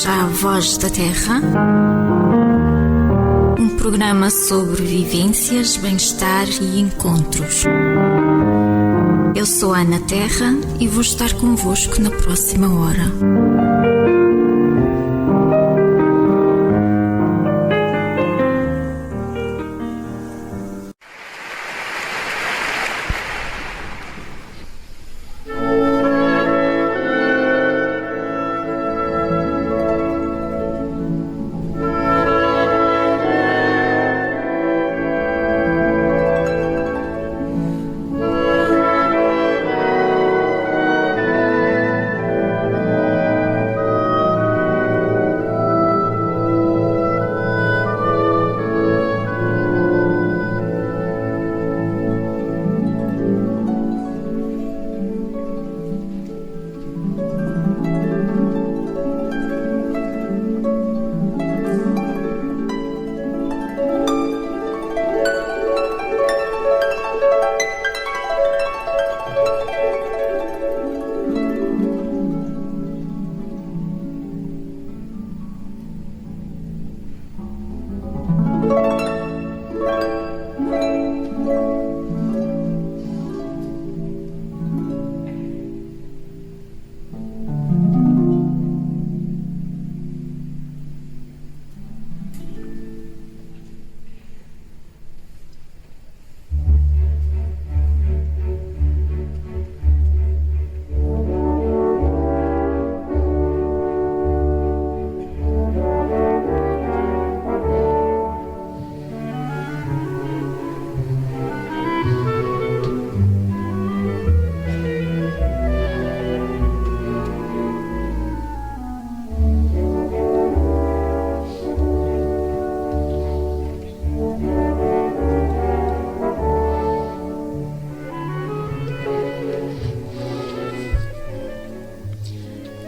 bem-vindos à Voz da Terra, um programa sobre vivências, bem-estar e encontros. Eu sou a Ana Terra e vou estar convosco na próxima hora.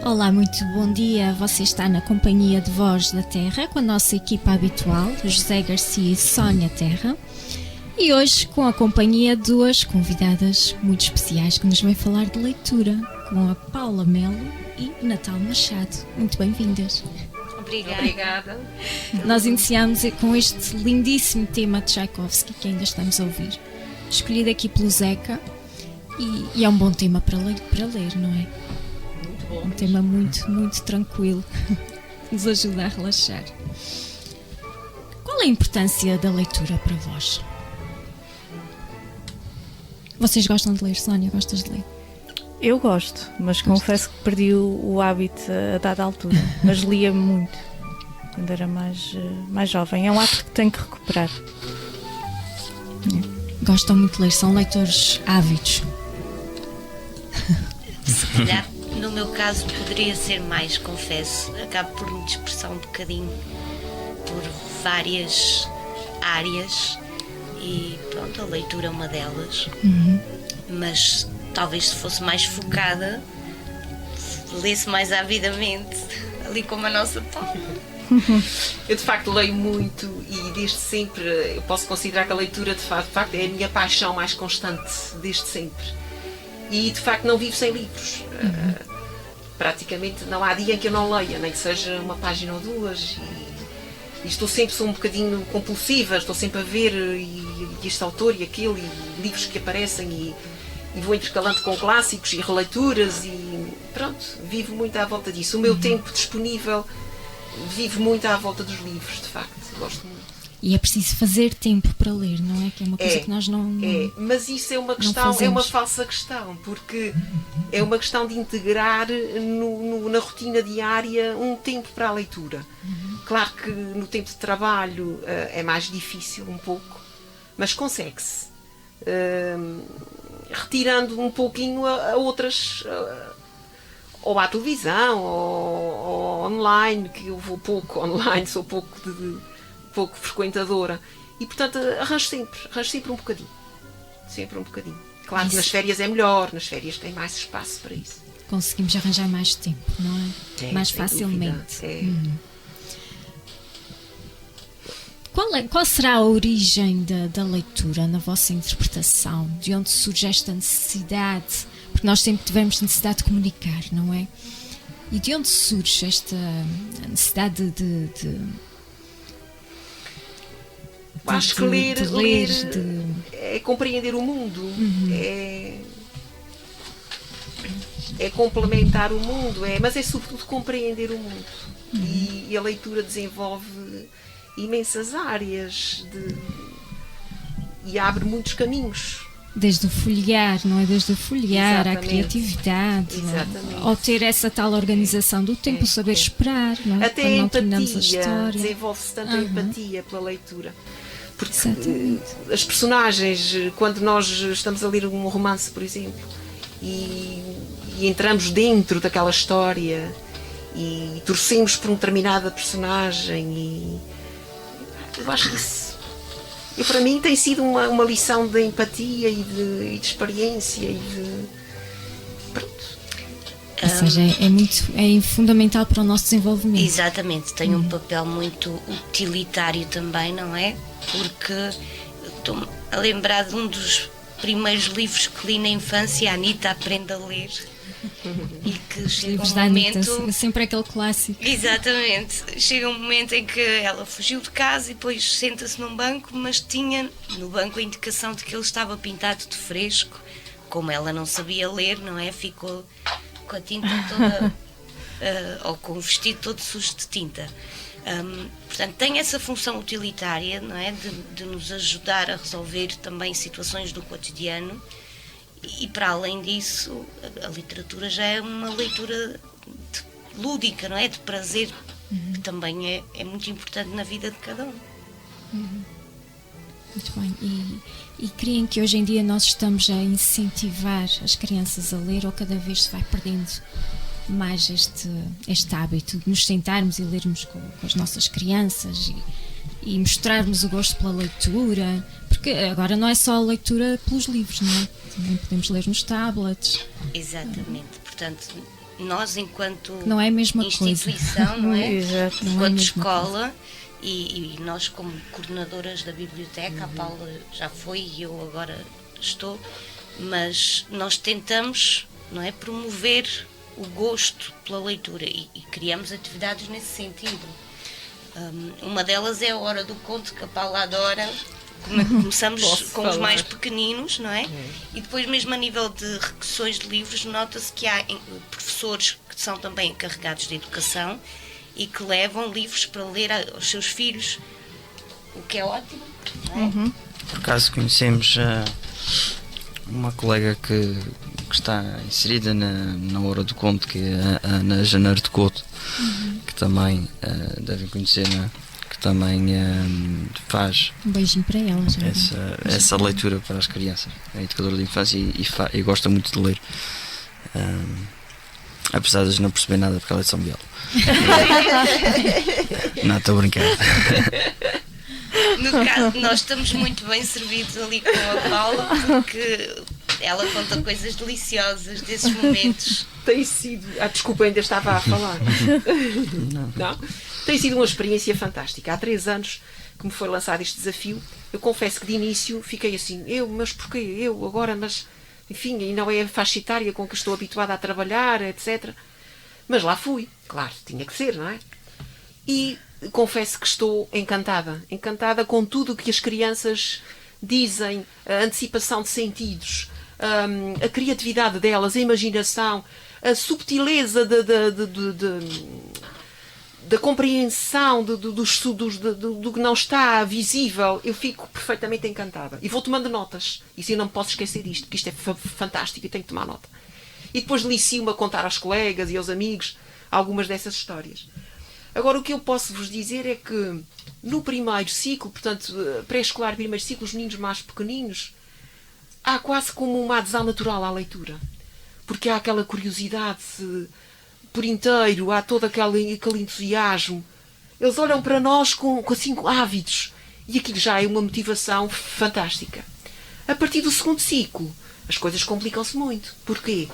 Olá, muito bom dia. Você está na companhia de Voz da Terra com a nossa equipa habitual, José Garcia e Sónia Terra. E hoje com a companhia de duas convidadas muito especiais que nos vêm falar de leitura, com a Paula Melo e Natal Machado. Muito bem-vindas. Obrigada. Nós iniciamos com este lindíssimo tema de Tchaikovsky que ainda estamos a ouvir, escolhido aqui pelo Zeca, e é um bom tema para ler, não é? Um tema muito, muito tranquilo, nos ajuda a relaxar. Qual é a importância da leitura para vós? Vocês gostam de ler, Sónia? Gostas de ler? Eu gosto, mas confesso que perdi o hábito a dada altura, mas lia muito quando era mais jovem. É um hábito que tenho que recuperar. Gostam muito de ler, são leitores ávidos. Se calhar, no meu caso, poderia ser mais, confesso. Acabo por me dispersar um bocadinho por várias áreas e pronto, a leitura é uma delas. Mas talvez se fosse mais focada, lesse mais avidamente, ali como a nossa Paula. Eu de facto leio muito e desde sempre eu posso considerar que a leitura de facto é a minha paixão mais constante desde sempre. E de facto não vivo sem livros. Praticamente não há dia em que eu não leia, nem que seja uma página ou duas. E estou sempre, sou um bocadinho compulsiva, estou sempre a ver e este autor e aquele, e livros que aparecem e vou intercalando com clássicos e releituras e pronto, vivo muito à volta disso. O meu tempo disponível vive muito à volta dos livros, de facto, gosto muito. E é preciso fazer tempo para ler, não é? Que é uma coisa que nós não mas isso é uma questão, é uma falsa questão, porque é uma questão de integrar na rotina diária um tempo para a leitura. Claro que no tempo de trabalho é mais difícil um pouco, mas consegue-se. Retirando um pouquinho a outras, ou à televisão, ou online, que eu vou pouco online, sou pouco frequentadora, e portanto arranjo sempre um bocadinho, claro que nas férias é melhor, nas férias tem mais espaço para isso, conseguimos arranjar mais tempo, não é? Mais facilmente. Qual será a origem da leitura na vossa interpretação? De onde surge esta necessidade? Porque nós sempre tivemos necessidade de comunicar, não é? E de onde surge esta necessidade de acho que ler é compreender o mundo, é complementar o mundo, mas é sobretudo compreender o mundo. E a leitura desenvolve imensas áreas e abre muitos caminhos. Desde o folhear, não é? Desde o folhear à Exatamente. criatividade, Exatamente. ao ter essa tal organização do tempo, saber esperar, não é? Até Quando a não terminamos a empatia, história. desenvolve-se tanto a empatia pela leitura. Porque Exatamente. as personagens, quando nós estamos a ler um romance, por exemplo, e entramos dentro daquela história e torcemos por uma determinada personagem, e eu acho que isso, para mim, tem sido uma lição de empatia e de experiência e de... Pronto. Ou seja, é fundamental para o nosso desenvolvimento. Exatamente, tem um papel muito utilitário também, não é? Porque estou-me a lembrar de um dos primeiros livros que li na infância, a Anitta Aprende a Ler, e que chega Livros um da Anitta, momento... sempre aquele clássico. Exatamente, chega um momento em que ela fugiu de casa e depois senta-se num banco, mas tinha no banco a indicação de que ele estava pintado de fresco. Como ela não sabia ler, não é? Ficou com a tinta toda, ou com o vestido todo sujo de tinta. Portanto, tem essa função utilitária, não é? De nos ajudar a resolver também situações do cotidiano, e para além disso, a literatura já é uma leitura lúdica, não é? De prazer, que também é muito importante na vida de cada um. Muito bem. E creem que hoje em dia nós estamos a incentivar as crianças a ler, ou cada vez se vai perdendo mais este hábito de nos sentarmos e lermos com as nossas crianças e mostrarmos o gosto pela leitura? Porque agora não é só a leitura pelos livros, não é? Também podemos ler nos tablets. Exatamente. Portanto, nós enquanto Não é a mesma instituição, coisa. não é? Exato. Não é a Enquanto mesma escola, e nós como coordenadoras da biblioteca, a Paula já foi e eu agora estou, mas nós tentamos, não é, promover o gosto pela leitura e criamos atividades nesse sentido. Uma delas é a Hora do Conto, que a Paula adora. Começamos com os mais pequeninos, não é? E depois, mesmo a nível de requisições de livros, nota-se que há professores que são também encarregados de educação e que levam livros para ler aos seus filhos, o que é ótimo, não é? Por acaso conhecemos uma colega que está inserida na Hora do Conto, que é a Ana Janeiro de Couto, que também devem conhecer, não é? Que também faz Um beijinho para ela já. essa leitura para as crianças. É educadora de infância e gosta muito de ler. Apesar de eu não perceber nada porque ela é de São Miguel. Não, estou a brincar. No caso, nós estamos muito bem servidos ali com a Paula, porque ela conta coisas deliciosas desses momentos. Tem sido... desculpa, ainda estava a falar. Não? Tem sido uma experiência fantástica. Há 3 anos que me foi lançado este desafio. Eu confesso que de início fiquei assim, mas porquê? Eu agora, mas... Enfim, e não é a faixa etária com que estou habituada a trabalhar, etc. Mas lá fui. Claro, tinha que ser, não é? E confesso que estou encantada. Encantada com tudo o que as crianças dizem, a antecipação de sentidos, a criatividade delas, a imaginação, a subtileza da compreensão do que não está visível. Eu fico perfeitamente encantada. E vou tomando notas. E se eu não posso esquecer disto, que isto é fantástico e tenho que tomar nota. E depois delicio-me a contar aos colegas e aos amigos algumas dessas histórias. Agora, o que eu posso vos dizer é que no primeiro ciclo, portanto, pré-escolar, primeiro ciclo, os meninos mais pequeninos, há quase como uma adesão natural à leitura. Porque há aquela curiosidade por inteiro, há todo aquele entusiasmo. Eles olham para nós com ávidos. E aquilo já é uma motivação fantástica. A partir do segundo ciclo, as coisas complicam-se muito. Porquê?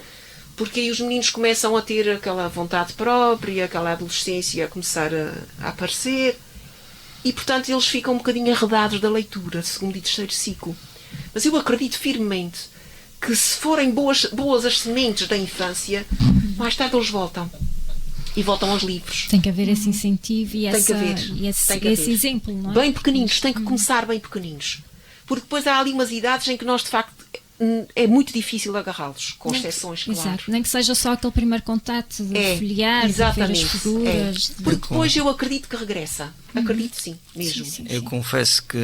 Porque aí os meninos começam a ter aquela vontade própria, aquela adolescência a começar a aparecer. E, portanto, eles ficam um bocadinho arredados da leitura, segundo e terceiro ciclo. Mas eu acredito firmemente que se forem boas as sementes da infância, mais tarde eles voltam. e voltam aos livros. Tem que haver esse incentivo e, Tem que haver. esse exemplo, não é? Bem pequeninos, tem que começar bem pequeninos. Porque depois há ali umas idades em que nós, de facto, é muito difícil agarrá-los, com exceções, claro. Exato, nem que seja só aquele primeiro contacto de folhear, de ver as figuras. Porque depois eu acredito que regressa. Acredito sim, mesmo. Sim. Eu confesso que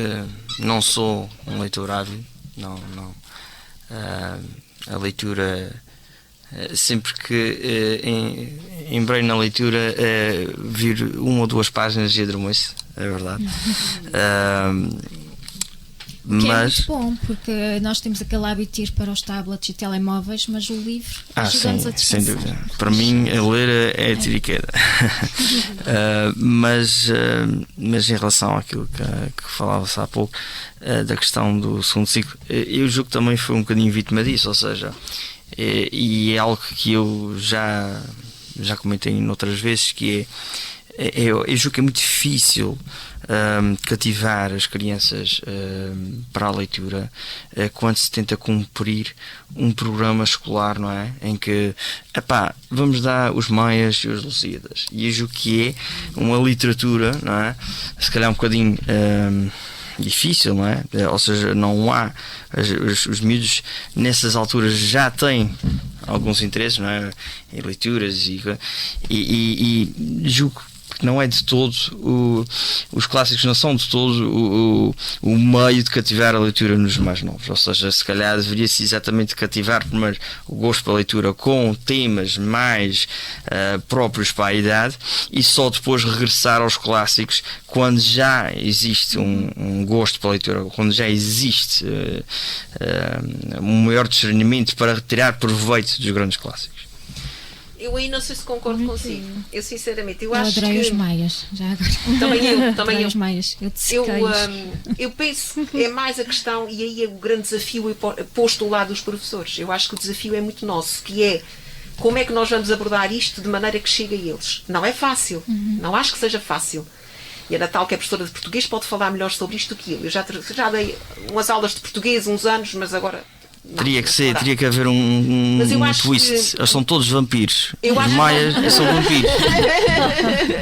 não sou um leitor ávido, não. A leitura, sempre que embrei na leitura, vir 1 ou 2 páginas e adormeço, é verdade. Que é muito bom, porque nós temos aquele hábito de ir para os tablets e telemóveis, mas o livro ajuda-nos a descansar. Sem dúvida. Para mim, a ler é tiro e queda. Mas em relação àquilo que falava-se há pouco, da questão do segundo ciclo, eu julgo que também foi um bocadinho vítima disso, ou seja, e é algo que eu já comentei noutras vezes, que eu julgo que é muito difícil cativar as crianças para a leitura quando se tenta cumprir um programa escolar, não é? Em que vamos dar os Maias e os Lusíadas, e eu julgo que é uma literatura, não é? Se calhar um bocadinho difícil, não é? Ou seja, não há os miúdos nessas alturas já têm alguns interesses, não é? Em leituras e julgo que não é de todo os clássicos não são de todo o meio de cativar a leitura nos mais novos, ou seja, se calhar deveria-se exatamente cativar primeiro o gosto pela leitura com temas mais próprios para a idade, e só depois regressar aos clássicos quando já existe um gosto pela leitura, quando já existe um maior discernimento para retirar proveito dos grandes clássicos. Eu aí não sei se concordo consigo. Eu sinceramente, eu acho que... adorei os Maias, já agora. Também eu. Os Maias, eu penso que é mais a questão, e aí é o grande desafio posto do lado dos professores. Eu acho que o desafio é muito nosso, que é como é que nós vamos abordar isto de maneira que chegue a eles. Não é fácil, não acho que seja fácil. E a Natal, que é professora de português, pode falar melhor sobre isto do que eu. Eu já dei umas aulas de português uns anos, mas agora... Teria que haver um twist. Eles são todos vampiros. Os Maias são vampiros.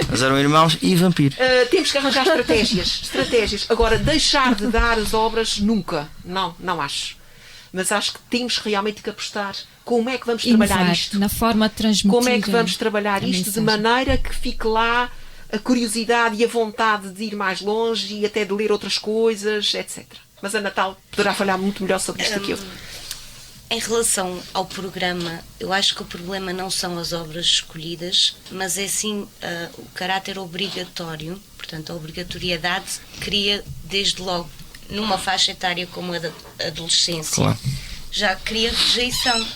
Eles eram irmãos e vampiros. Temos que arranjar estratégias. Agora, deixar de dar as obras nunca. Não acho. Mas acho que temos realmente que apostar como é que vamos trabalhar isto. Na forma de transmitir. Como é que vamos trabalhar isto de maneira que fique lá a curiosidade e a vontade de ir mais longe e até de ler outras coisas, etc. Mas a Natal poderá falar muito melhor sobre isto do que eu. Em relação ao programa, eu acho que o problema não são as obras escolhidas, mas é sim o caráter obrigatório. Portanto, a obrigatoriedade cria, desde logo, numa faixa etária como a da adolescência, claro, já cria rejeição,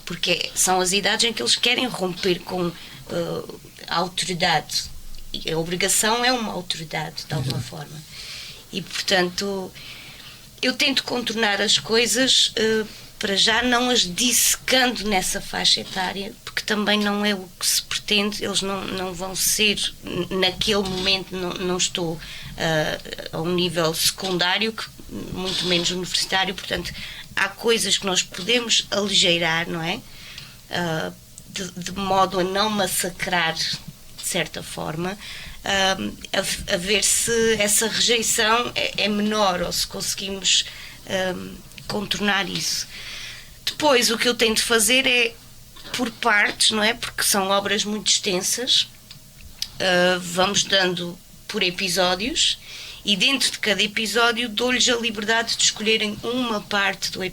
porque são as idades em que eles querem romper com a autoridade. E a obrigação é uma autoridade, de alguma forma. E, portanto, eu tento contornar as coisas para já não as dissecando nessa faixa etária, porque também não é o que se pretende. Eles não vão ser, naquele momento, não estou a um nível secundário, muito menos universitário, portanto, há coisas que nós podemos aligeirar, não é? De modo a não massacrar, de certa forma, a ver se essa rejeição é menor ou se conseguimos contornar isso. Depois, o que eu tento fazer é por partes, não é? Porque são obras muito extensas, vamos dando por episódios, e dentro de cada episódio dou-lhes a liberdade de escolherem uma parte do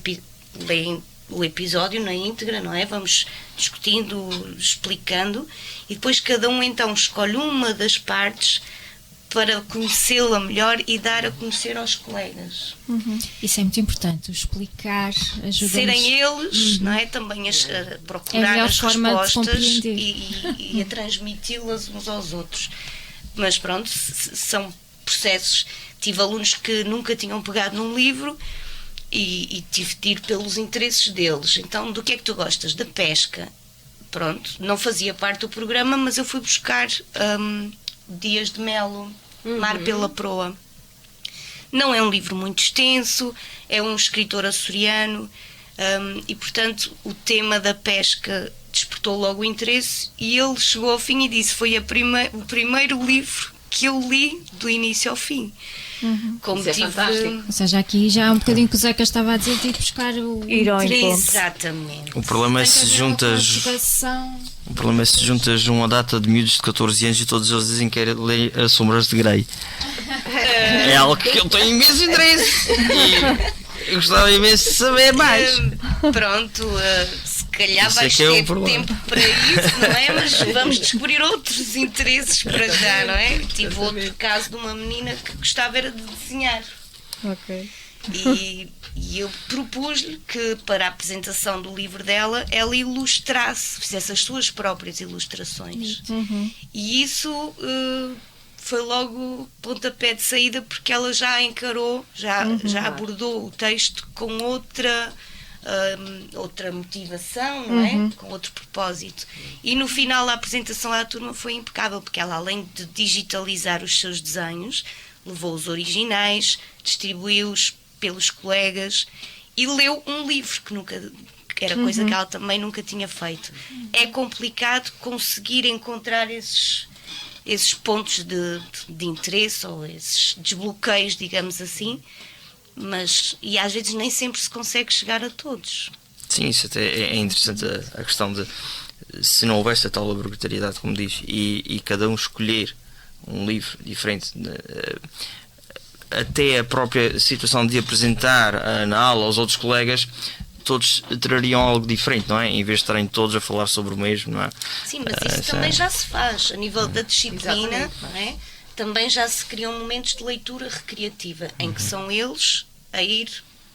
episódio na íntegra, não é? Vamos discutindo, explicando, e depois cada um então escolhe uma das partes para conhecê-la melhor e dar a conhecer aos colegas. Isso é muito importante, explicar, ajudar. Serem eles, não é? Também a procurar as respostas e a transmiti-las uns aos outros. Mas pronto, são processos. Tive alunos que nunca tinham pegado num livro e tive de ir pelos interesses deles. Então, do que é que tu gostas? Da pesca. Pronto, não fazia parte do programa, mas eu fui buscar Dias de Melo, Mar pela Proa. Não é um livro muito extenso, é um escritor açoriano, e portanto o tema da pesca despertou logo o interesse, e ele chegou ao fim e disse: foi o primeiro livro que eu li do início ao fim. Como Isso é fantástico. Ou seja, aqui já há um bocadinho que o Zeca estava a dizer, de buscar o Ir ao interesse. encontro. Exatamente. O problema é Tem que se haver uma juntas. conjugação. O problema é se juntas uma data de miúdos de 14 anos e todos eles dizem que querem ler As Sombras de Grey. É algo que eu tenho imenso interesse. E eu gostava imenso de saber mais. Pronto, se calhar Isso vais que é o ter problema. tempo para isso, não é? Mas vamos descobrir outros interesses para já, não é? Tive outro caso de uma menina que gostava era de desenhar. Ok. E eu propus-lhe que, para a apresentação do livro dela, ela ilustrasse, fizesse as suas próprias ilustrações. E isso foi logo pontapé de saída, porque ela já encarou, já abordou o texto com outra motivação, não é? Com outro propósito. E no final a apresentação à turma foi impecável, porque ela, além de digitalizar os seus desenhos, levou os originais, distribuiu-os pelos colegas e leu um livro que era coisa que ela também nunca tinha feito. É complicado conseguir encontrar esses pontos de interesse, ou esses desbloqueios, digamos assim, e às vezes nem sempre se consegue chegar a todos. Sim, isso até é interessante, a questão de, se não houvesse a tal obrigatoriedade, como diz, e cada um escolher um livro diferente, até a própria situação de apresentar na aula aos outros colegas, todos trariam algo diferente, não é? Em vez de estarem todos a falar sobre o mesmo, não é? Sim, mas isso também já se faz a nível da disciplina, não é? Também já se criam momentos de leitura recreativa, em que são eles a ir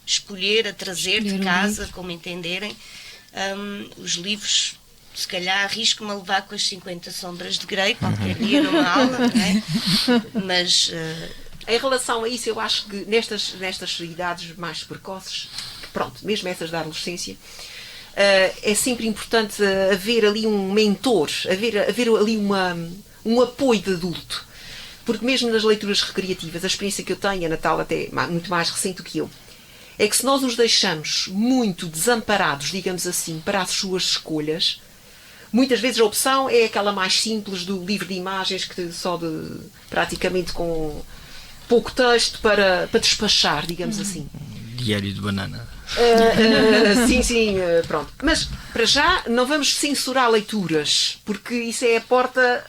escolher, a trazer de casa, como entenderem, os livros. Se calhar arrisco-me a levar com as 50 Sombras de Grey qualquer dia numa aula, não é? Mas Em relação a isso, eu acho que nestas idades mais precoces, pronto, mesmo essas da adolescência, é sempre importante haver ali um mentor, haver ali um apoio de adulto. Porque mesmo nas leituras recreativas, a experiência que eu tenho, a Natal até muito mais recente do que eu, é que se nós os deixamos muito desamparados, digamos assim, para as suas escolhas, muitas vezes a opção é aquela mais simples do livro de imagens, que praticamente com pouco texto para despachar, digamos assim. Diário de banana. Sim, pronto. Mas, para já, não vamos censurar leituras, porque isso é a porta...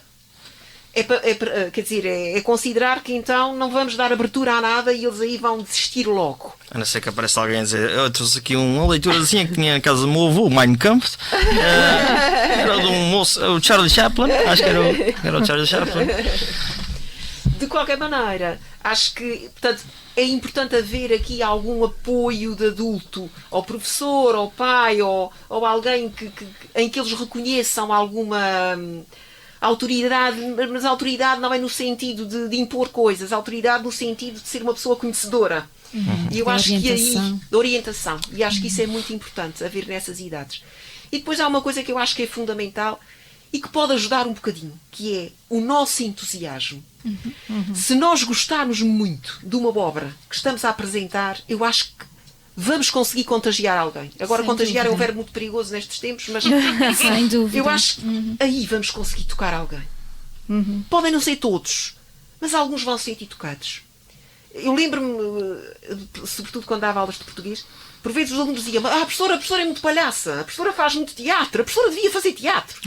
quer dizer, é considerar que então não vamos dar abertura a nada e eles aí vão desistir logo. A não ser que apareça alguém a dizer: eu trouxe aqui uma leiturazinha que tinha na casa do meu avô, o Mein Kampf, era de um moço, o Charlie Chaplin, acho que era o Charlie Chaplin. De qualquer maneira, acho que, portanto, é importante haver aqui algum apoio de adulto, ao professor, ao pai, ou alguém em que eles reconheçam alguma autoridade, mas a autoridade não é no sentido de impor coisas, a autoridade no sentido de ser uma pessoa conhecedora. E eu acho que aí, de orientação, e acho que isso é muito importante, haver nessas idades. E depois há uma coisa que eu acho que é fundamental e que pode ajudar um bocadinho, que é o nosso entusiasmo. Se nós gostarmos muito de uma obra que estamos a apresentar, eu acho que vamos conseguir contagiar alguém. Agora, Sem contagiar dúvida. é um verbo muito perigoso nestes tempos, mas Sem dúvida. eu acho que aí vamos conseguir tocar alguém. Podem não ser todos, mas alguns vão se sentir tocados. Eu lembro-me, sobretudo quando dava aulas de português, por vezes os alunos diziam: a professora é muito palhaça, a professora faz muito teatro, a professora devia fazer teatro.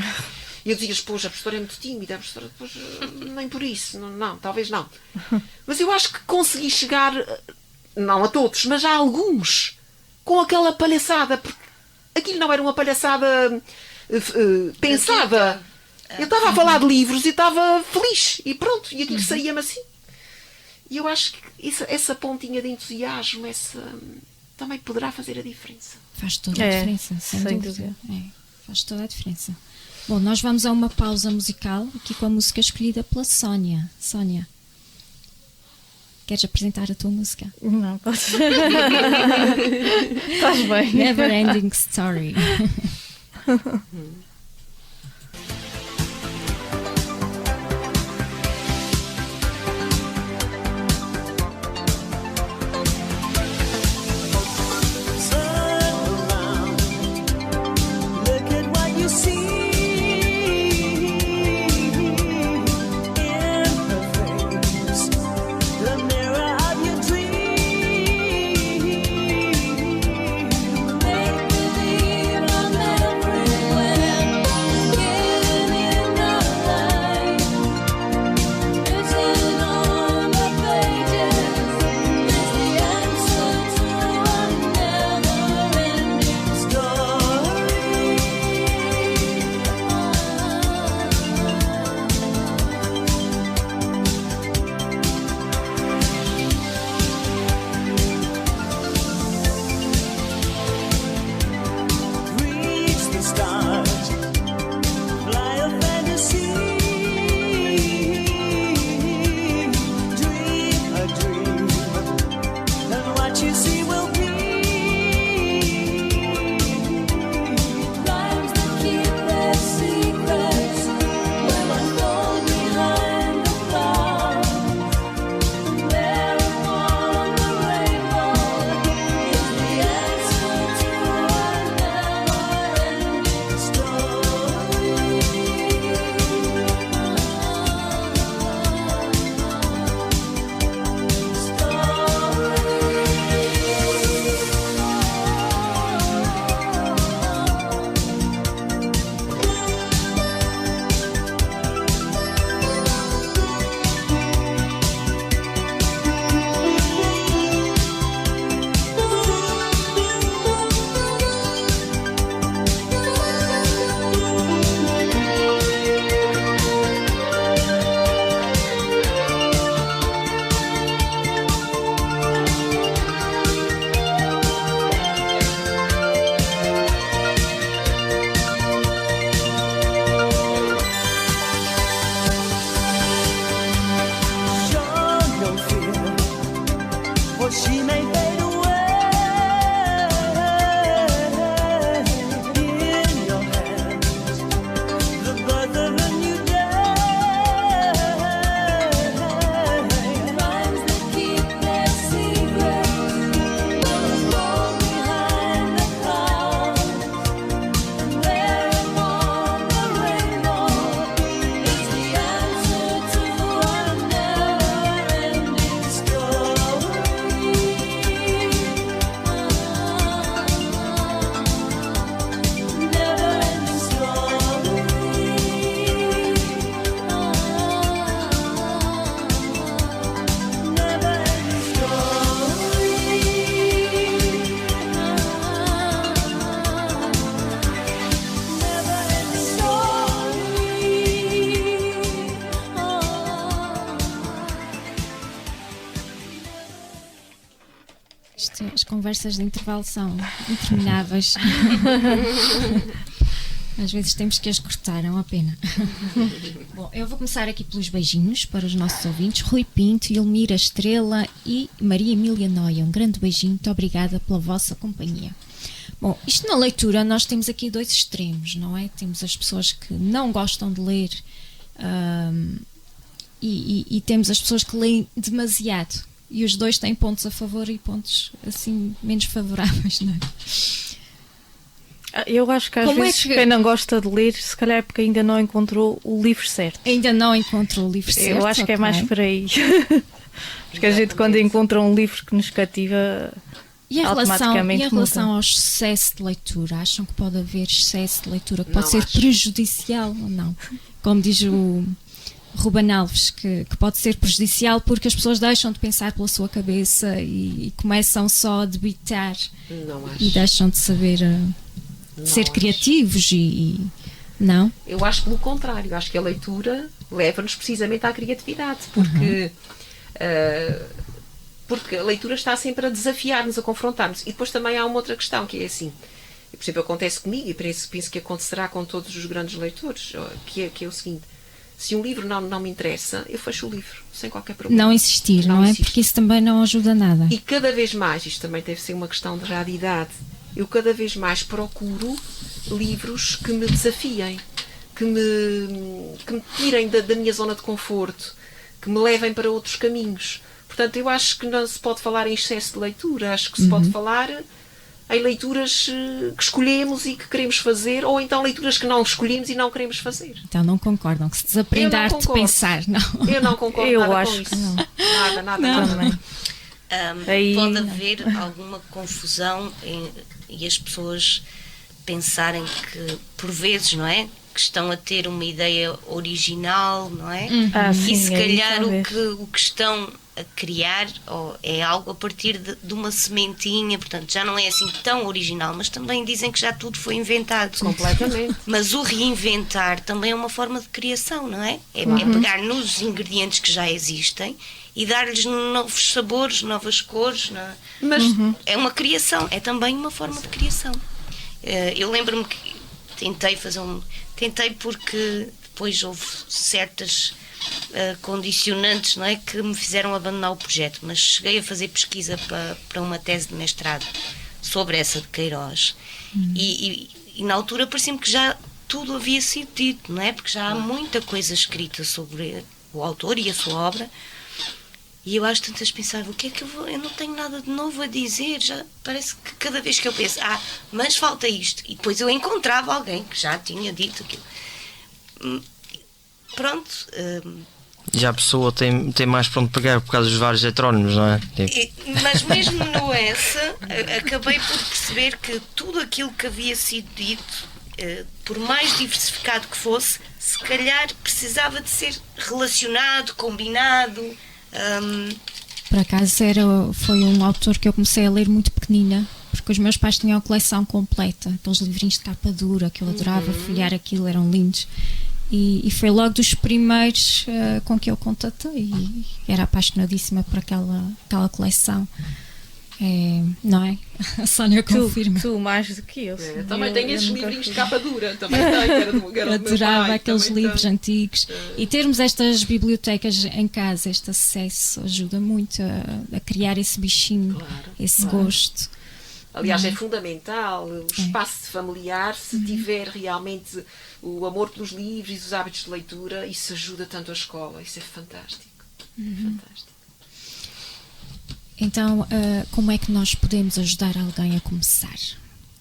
E eu dizia: pois, a professora é muito tímida, a professora, pois, nem por isso, não, talvez não. Mas eu acho que consegui chegar, não a todos, mas a alguns, com aquela palhaçada, porque aquilo não era uma palhaçada pensada. Eu estava a falar de livros e estava feliz, e pronto, e aquilo saía-me assim. E eu acho que essa pontinha de entusiasmo, também poderá fazer a diferença. Faz toda a diferença, sem dúvida. Faz toda a diferença. Bom, nós vamos a uma pausa musical, aqui com a música escolhida pela Sónia. Sónia, queres apresentar a tua música? Não, posso. Estás bem. Never Ending Story. See As conversas de intervalo são intermináveis. Às vezes temos que as cortar, é uma pena. Bom, eu vou começar aqui pelos beijinhos para os nossos ouvintes. Rui Pinto, Elmira Estrela e Maria Emília Noia. Um grande beijinho, muito obrigada pela vossa companhia. Bom, isto na leitura nós temos aqui dois extremos, não é? Temos as pessoas que não gostam de ler e temos as pessoas que leem demasiado. E os dois têm pontos a favor e pontos assim menos favoráveis, não é? Eu acho que às vezes quem não gosta de ler, se calhar é porque ainda não encontrou o livro certo. Ainda não encontrou o livro certo. Eu acho que é mais por aí. Porque a gente quando encontra um livro que nos cativa, e em automaticamente relação ao excesso de leitura, acham que pode haver excesso de leitura que pode Não ser acho. prejudicial ou não? Como diz o Ruben Alves, que pode ser prejudicial porque as pessoas deixam de pensar pela sua cabeça e começam só a debitar Não acho. e deixam de saber ser acho. criativos e não? Eu acho pelo contrário, acho que a leitura leva-nos precisamente à criatividade, porque, porque a leitura está sempre a desafiar-nos, a confrontar-nos. E depois também há uma outra questão, que é assim, por exemplo, acontece comigo, e penso que acontecerá com todos os grandes leitores, que é o seguinte: se um livro não me interessa, eu fecho o livro, sem qualquer problema. Não insistir, não é? insisto. Porque isso também não ajuda nada. E cada vez mais, isto também deve ser uma questão de idade, eu cada vez mais procuro livros que me desafiem, que me tirem da minha zona de conforto, que me levem para outros caminhos. Portanto, eu acho que não se pode falar em excesso de leitura, acho que se pode falar em leituras que escolhemos e que queremos fazer, ou então leituras que não escolhemos e não queremos fazer. Então não concordam, que se desaprender de pensar, não? Eu não concordo Eu nada acho com isso. que não. Nada. Aí- Pode haver alguma confusão e as pessoas pensarem que, por vezes, não é? Que estão a ter uma ideia original, não é? Sim, E se é isso, calhar talvez. o que estão a criar é algo a partir de uma sementinha, portanto já não é assim tão original, mas também dizem que já tudo foi inventado. Completamente. Mas o reinventar também é uma forma de criação, não é? É pegar nos ingredientes que já existem e dar-lhes novos sabores, novas cores. Mas É uma criação, é também uma forma de criação. Eu lembro-me que tentei porque depois houve certas condicionantes, não é, que me fizeram abandonar o projeto, mas cheguei a fazer pesquisa para uma tese de mestrado sobre essa de Queiroz e na altura parecia-me que já tudo havia sido dito, não é? Porque já há muita coisa escrita sobre o autor e a sua obra. E eu às tantas pensava, o que é que eu não tenho nada de novo a dizer, já parece que cada vez que eu penso, mas falta isto, e depois eu encontrava alguém que já tinha dito aquilo. Pronto. Já a pessoa tem mais pronto pegar por causa dos vários heterónimos, não é? Tipo, Mas mesmo no essa, acabei por perceber que tudo aquilo que havia sido dito, por mais diversificado que fosse, se calhar precisava de ser relacionado, combinado. Por acaso foi um autor que eu comecei a ler muito pequenina, porque os meus pais tinham a coleção completa, aqueles livrinhos de capa dura que eu adorava folhear aquilo, eram lindos. E foi logo dos primeiros com que eu contatei e era apaixonadíssima por aquela coleção. Não é? A Sónia confirma. Tu mais do que eu. também Eu tenho esses nunca livrinhos de fiz. capa dura. Também tenho, Eu adorava aqueles livros antigos. E termos estas bibliotecas em casa, este acesso, ajuda muito a criar esse bichinho, esse gosto. Aliás, é fundamental o espaço familiar, se tiver realmente o amor pelos livros e os hábitos de leitura, isso ajuda tanto a escola, isso é fantástico. Fantástico. Então, como é que nós podemos ajudar alguém a começar?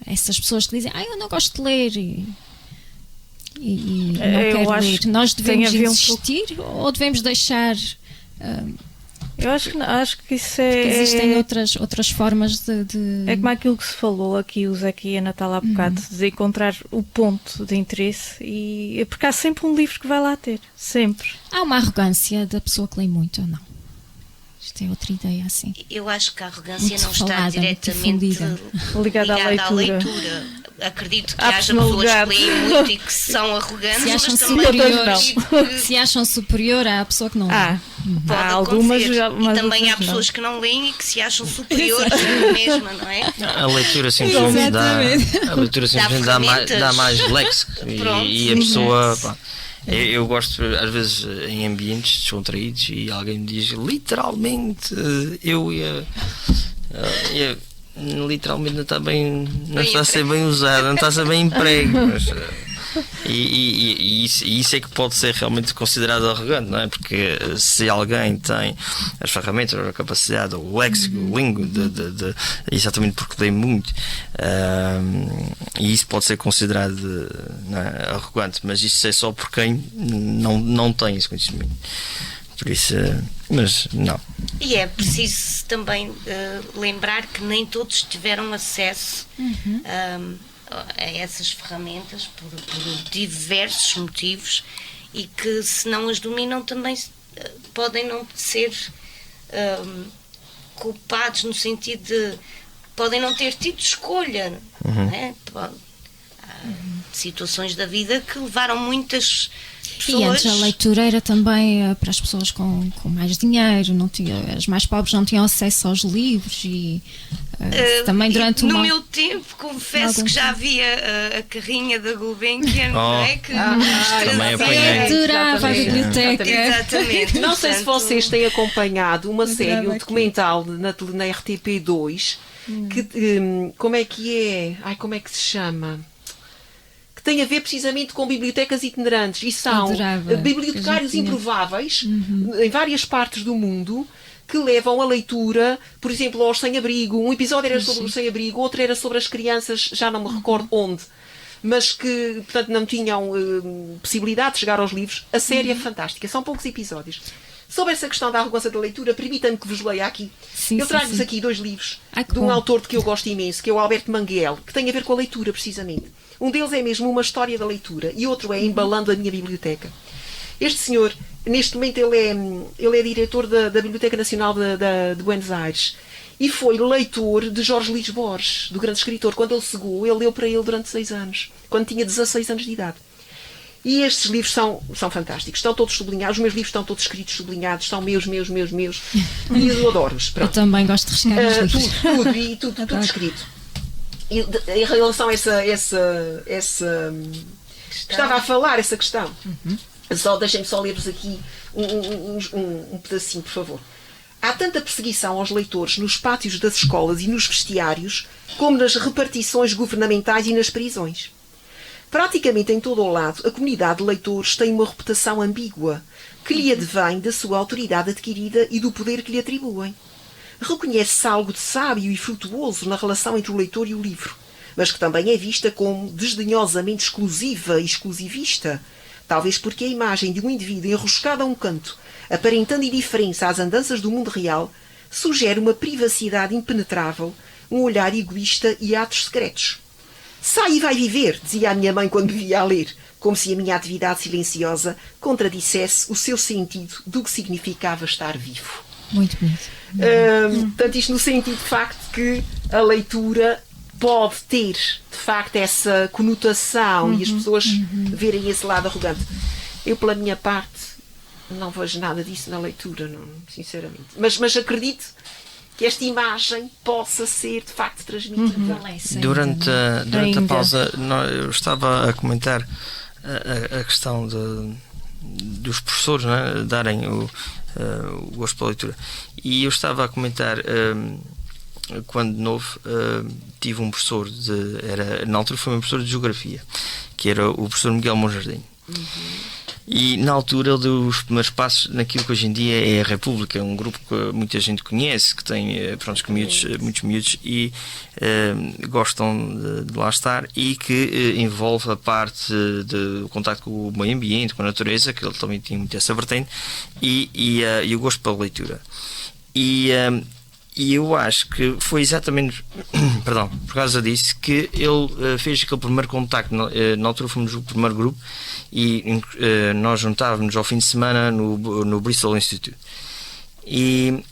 Essas pessoas que dizem, eu não gosto de ler e não Eu quero acho ler. que Nós devemos tem a ver insistir ou devemos deixar? Eu acho que isso Porque existem outras formas de... É como aquilo que se falou aqui, o Zeca e a Natália há bocado, de encontrar o ponto de interesse porque há sempre um livro que vai lá ter, sempre. Há uma arrogância da pessoa que lê muito ou não? Isto é outra ideia assim. Eu acho que a arrogância Muito não está falada, muito diretamente difundida. Ligada à leitura. acredito que Há haja pessoas que personalidade. leem muito e que são arrogantes, Se acham mas também superiores, acredito que se acham superior à pessoa que não lê. pode Há algumas, acontecer. mas E também há outras não. pessoas que não leem e que se acham superiores a mim mesma, não é? A leitura simplesmente dá, Exatamente. a leitura simplesmente dá mais, ferramentas. dá mais léxico Pronto. e a pessoa. Pá, eu gosto, às vezes, em ambientes descontraídos e alguém me diz literalmente, literalmente não está bem, não está a ser bem usado, não está a ser bem emprego. Mas, isso é que pode ser realmente considerado arrogante, não é? Porque se alguém tem as ferramentas, a capacidade, o léxico, o língua, exatamente porque lê muito, e isso pode ser considerado, não é, arrogante, mas isso é só por quem não tem esse conhecimento. Por isso, mas não. E é preciso também lembrar que nem todos tiveram acesso a essas ferramentas por diversos motivos e que, se não as dominam, também podem não ser culpados, no sentido de podem não ter tido escolha, não é? Há situações da vida que levaram muitas pessoas. E antes a leitura era também para as pessoas com mais dinheiro, as mais pobres não tinham acesso aos livros e também durante no meu tempo, confesso que já havia a carrinha da Gulbenkian, não é? Que também apanhei. adorava a biblioteca. Exatamente. Não sei se vocês têm acompanhado uma série, um aquilo. documental na RTP2, que, como é que é? Ai, como é que se chama? Que tem a ver precisamente com bibliotecas itinerantes. E são Adorava. bibliotecários Eu já tinha. improváveis em várias partes do mundo que levam a leitura, por exemplo, aos sem-abrigo. Um episódio era sobre o sem-abrigo, outro era sobre as crianças, já não me recordo onde, mas que, portanto, não tinham possibilidade de chegar aos livros. A série é fantástica, são poucos episódios. Sobre essa questão da arrogância da leitura, permitam-me que vos leia aqui. Sim, Eu trago-vos sim. aqui 2 livros Ai, que de um bom. autor de que eu gosto imenso, que é o Alberto Manguel, que tem a ver com a leitura, precisamente. Um deles é mesmo Uma História da Leitura e outro é Embalando a Minha Biblioteca. Este senhor, neste momento, ele é diretor da Biblioteca Nacional de Buenos Aires e foi leitor de Jorge Luís Borges, do grande escritor. Quando ele chegou, ele leu para ele durante 6 anos, quando tinha 16 anos de idade. E estes livros são fantásticos, estão todos sublinhados, os meus livros estão todos escritos, sublinhados, são meus, e eu adoro-os. Eu Pronto. também gosto de riscar os livros. Tudo Adoro. escrito. E em relação a essa estava a falar essa questão. Deixem-me só ler-vos aqui um pedacinho, por favor. Há tanta perseguição aos leitores nos pátios das escolas e nos vestiários, como nas repartições governamentais e nas prisões. Praticamente em todo o lado, a comunidade de leitores tem uma reputação ambígua, que lhe advém da sua autoridade adquirida e do poder que lhe atribuem. Reconhece-se algo de sábio e frutuoso na relação entre o leitor e o livro, mas que também é vista como desdenhosamente exclusiva e exclusivista, talvez porque a imagem de um indivíduo enroscado a um canto, aparentando indiferença às andanças do mundo real, sugere uma privacidade impenetrável, um olhar egoísta e atos secretos. Sai e vai viver, dizia a minha mãe quando me via a ler, como se a minha atividade silenciosa contradissesse o seu sentido do que significava estar vivo. Muito bonito. Portanto, isto no sentido de facto que a leitura pode ter de facto essa conotação e as pessoas verem esse lado arrogante. Eu, pela minha parte, não vejo nada disso na leitura, não, sinceramente. Mas acredito que esta imagem possa ser de facto transmitida. Durante a Ainda. pausa, eu estava a comentar a questão dos professores, né, darem o gosto pela leitura. E eu estava a comentar, quando novo, tive um professor, na altura foi um professor de Geografia, que era o professor Miguel Monjardim. E na altura ele deu os primeiros passos naquilo que hoje em dia é a República, um grupo que muita gente conhece, que tem muitos miúdos e gostam de lá estar, e que envolve a parte do contacto com o meio ambiente, com a natureza, que ele também tinha muito essa vertente, e o gosto pela leitura. E eu acho que foi exatamente por causa disso que ele fez aquele primeiro contacto. Na altura fomos o primeiro grupo e nós juntávamos ao fim de semana no Bristol Institute. E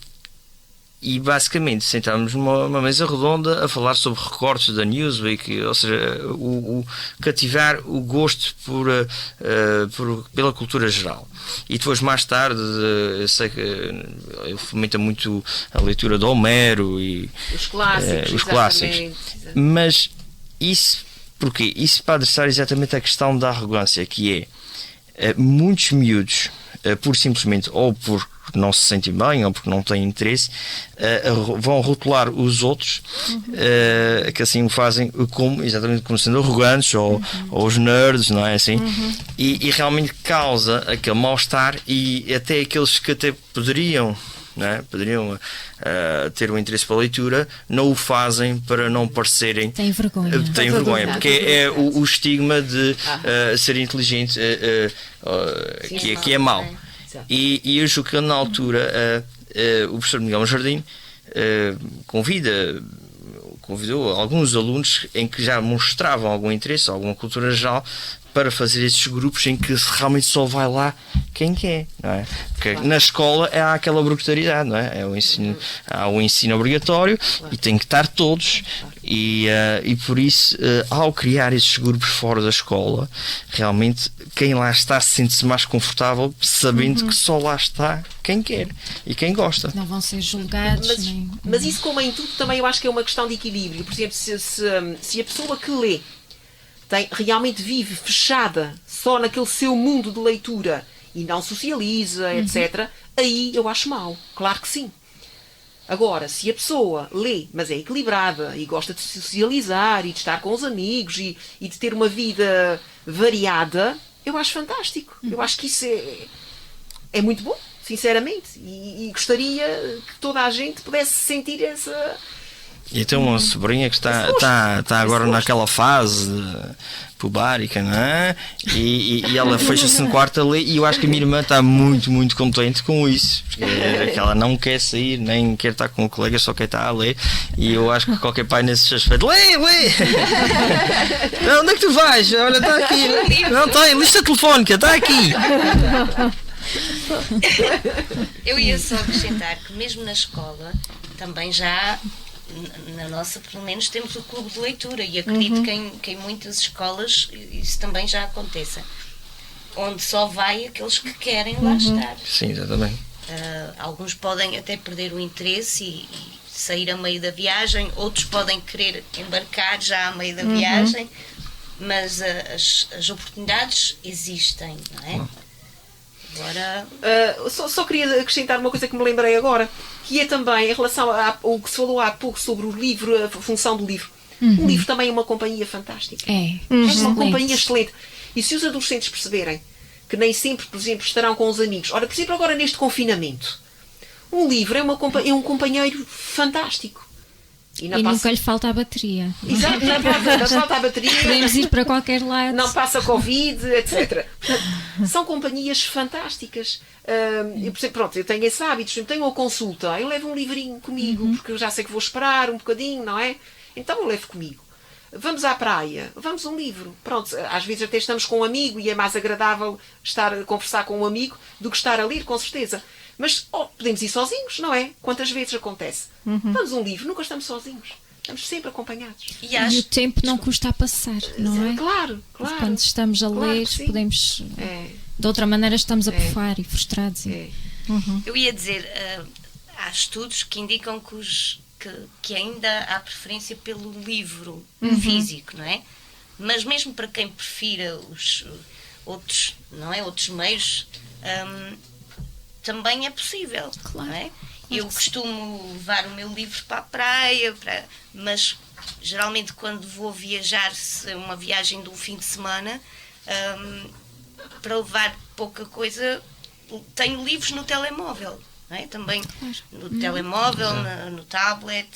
e basicamente sentámos numa mesa redonda a falar sobre recortes da Newsweek, ou seja, cativar o gosto pela cultura geral. E depois, mais tarde, eu sei que ele fomenta muito a leitura de Homero e os clássicos. Mas isso, porquê? Isso para adressar exatamente a questão da arrogância, que é muitos miúdos, por simplesmente, ou por não se sentem bem ou porque não têm interesse, vão rotular os outros que assim o fazem exatamente como sendo arrogantes ou os nerds, não é assim? E realmente causa aquele mal-estar, e até aqueles que até poderiam ter um interesse pela leitura não o fazem para não parecerem. Têm vergonha. Têm vergonha, porque é o estigma de ser inteligente que é mau. E eu julgo que na altura o professor Miguel Jardim convidou alguns alunos em que já mostravam algum interesse, alguma cultura geral, para fazer esses grupos em que realmente só vai lá quem quer, não é? Porque na escola há aquela brutalidade, não é? Há o ensino obrigatório e tem que estar todos, e por isso, ao criar esses grupos fora da escola, realmente quem lá está sente-se mais confortável, sabendo que só lá está quem quer e quem gosta. Não vão ser julgados. Mas isso, como em tudo, também eu acho que é uma questão de equilíbrio. Por exemplo, se a pessoa que lê realmente vive fechada só naquele seu mundo de leitura e não socializa, etc., aí eu acho mau. Claro que sim. Agora, se a pessoa lê, mas é equilibrada e gosta de socializar e de estar com os amigos e de ter uma vida variada, eu acho fantástico. Eu acho que isso é muito bom, sinceramente. E gostaria que toda a gente pudesse sentir essa... E tem uma sobrinha que está agora naquela fase pubárica, não é? E ela fecha-se no quarto a ler, e eu acho que a minha irmã está muito, muito contente com isso, porque ela não quer sair, nem quer estar com o colega, só quer estar a ler, e eu acho que qualquer pai nesse aspecto, lê! Onde é que tu vais? Olha, está aqui. Não tem, lista telefónica, está aqui. Eu ia só acrescentar que mesmo na escola também já, na nossa, pelo menos, temos o clube de leitura, e acredito que em muitas escolas isso também já aconteça, onde só vai aqueles que querem lá estar. Sim, exatamente. Alguns podem até perder o interesse e sair a meio da viagem, outros podem querer embarcar já a meio da viagem, mas as oportunidades existem, não é? Agora... Só queria acrescentar uma coisa que me lembrei agora, que é também em relação ao que se falou há pouco sobre o livro, a função do livro. O livro também é uma companhia fantástica. É uma companhia excelente. E se os adolescentes perceberem que nem sempre, por exemplo, estarão com os amigos, ora, por exemplo, agora neste confinamento, um livro é um companheiro fantástico. E nunca lhe falta a bateria. Exato, não falta a bateria. Podemos ir para qualquer lado. Não passa Covid, etc. Portanto, são companhias fantásticas. Eu tenho esse hábito. Tenho a consulta, eu levo um livrinho comigo, porque eu já sei que vou esperar um bocadinho, não é? Então eu levo comigo. Vamos à praia, vamos um livro. Pronto, às vezes até estamos com um amigo e é mais agradável estar a conversar com um amigo do que estar a ler, com certeza. Mas podemos ir sozinhos, não é? Quantas vezes acontece? Vamos um livro, nunca estamos sozinhos. Estamos sempre acompanhados. E o tempo não custa a passar, não é? Claro. Quando estamos a ler, podemos... De outra maneira estamos a pufar e frustrados. Eu ia dizer, há estudos que indicam que ainda há preferência pelo livro físico, não é? Mas mesmo para quem prefira os outros, não é? Outros meios... também é possível, claro. Não é? Eu costumo levar o meu livro para a praia, mas geralmente quando vou viajar, se é uma viagem de um fim de semana, para levar pouca coisa, tenho livros no telemóvel, não é? Também no telemóvel, no tablet,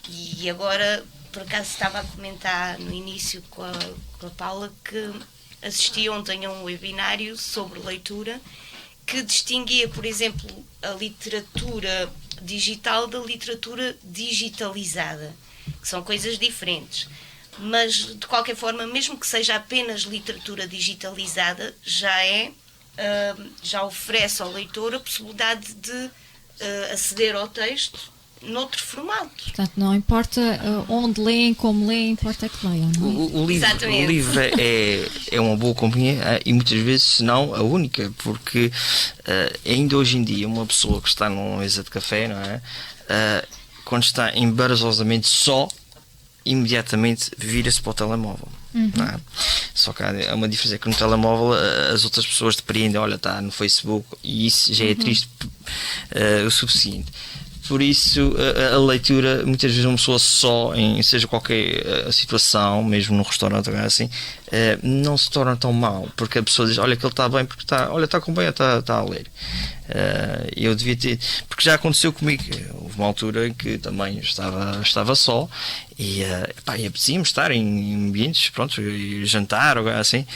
e agora, por acaso estava a comentar no início com a Paula que assisti ontem a um webinário sobre leitura, que distinguia, por exemplo, a literatura digital da literatura digitalizada, que são coisas diferentes. Mas, de qualquer forma, mesmo que seja apenas literatura digitalizada, já oferece ao leitor a possibilidade de aceder ao texto noutro formato. Portanto, não importa onde leem, como leem, importa que leiam, não é? Exatamente. O livro é uma boa companhia e muitas vezes, se não, a única, porque ainda hoje em dia uma pessoa que está numa mesa de café, não é? Quando está embaraçosamente só, imediatamente vira-se para o telemóvel. Não é? Só que há uma diferença, é que no telemóvel as outras pessoas depreendem, olha, está no Facebook, e isso já é triste o suficiente. Por isso, a leitura, muitas vezes uma pessoa só, em seja qualquer situação, mesmo num restaurante ou assim, não se torna tão mal, porque a pessoa diz, olha que ele está bem, porque está com bem, está a ler. Eu devia ter, porque já aconteceu comigo, houve uma altura em que também estava só e apetecia-me estar em ambientes, pronto, jantar ou assim,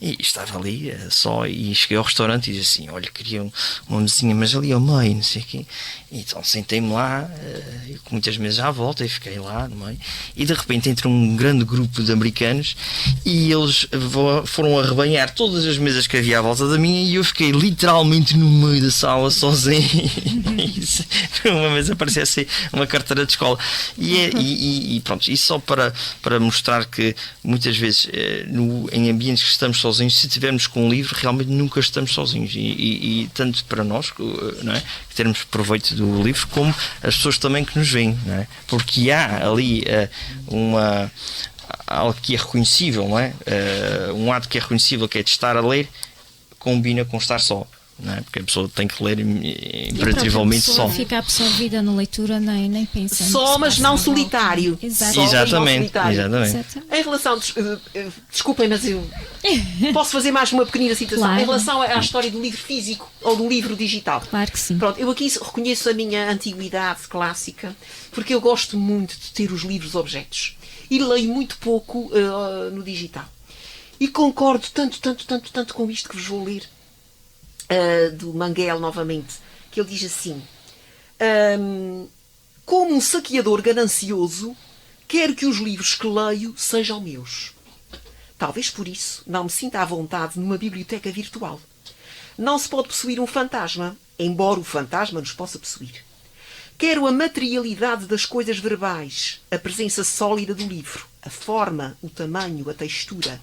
e estava ali só, e cheguei ao restaurante e disse assim, olha, queria uma mesinha, mas ali ao meio, não sei o quê. Então sentei-me lá, com muitas mesas à volta, e fiquei lá no meio, e de repente entra um grande grupo de americanos e eles foram arrebanhar todas as mesas que havia à volta da minha, e eu fiquei literalmente no meio da sala sozinho. Uma mesa parecia ser uma carteira de escola, e pronto, isso só para mostrar que muitas vezes em ambientes que estamos sozinhos, se tivermos com um livro, realmente nunca estamos sozinhos, e tanto para nós, não é, que termos proveito do livro, como as pessoas também que nos veem, não é? Porque há ali algo que é reconhecível, não é? Um ato que é reconhecível, que é de estar a ler, combina com estar só. Não é? Porque a pessoa tem que ler imperativamente só. Fica absorvida na leitura, nem pensa. Só, mas não solitário. Exatamente. Em relação, desculpem, mas eu posso fazer mais uma pequenina citação. Claro. Em relação à história do livro físico ou do livro digital. Claro que sim. Pronto, eu aqui reconheço a minha antiguidade clássica, porque eu gosto muito de ter os livros objetos e leio muito pouco no digital. E concordo tanto com isto que vos vou ler. Do Manguel novamente, que ele diz assim: como um saqueador ganancioso, quero que os livros que leio sejam meus. Talvez por isso não me sinta à vontade numa biblioteca virtual. Não se pode possuir um fantasma, embora o fantasma nos possa possuir. Quero a materialidade das coisas verbais, a presença sólida do livro, a forma, o tamanho, a textura.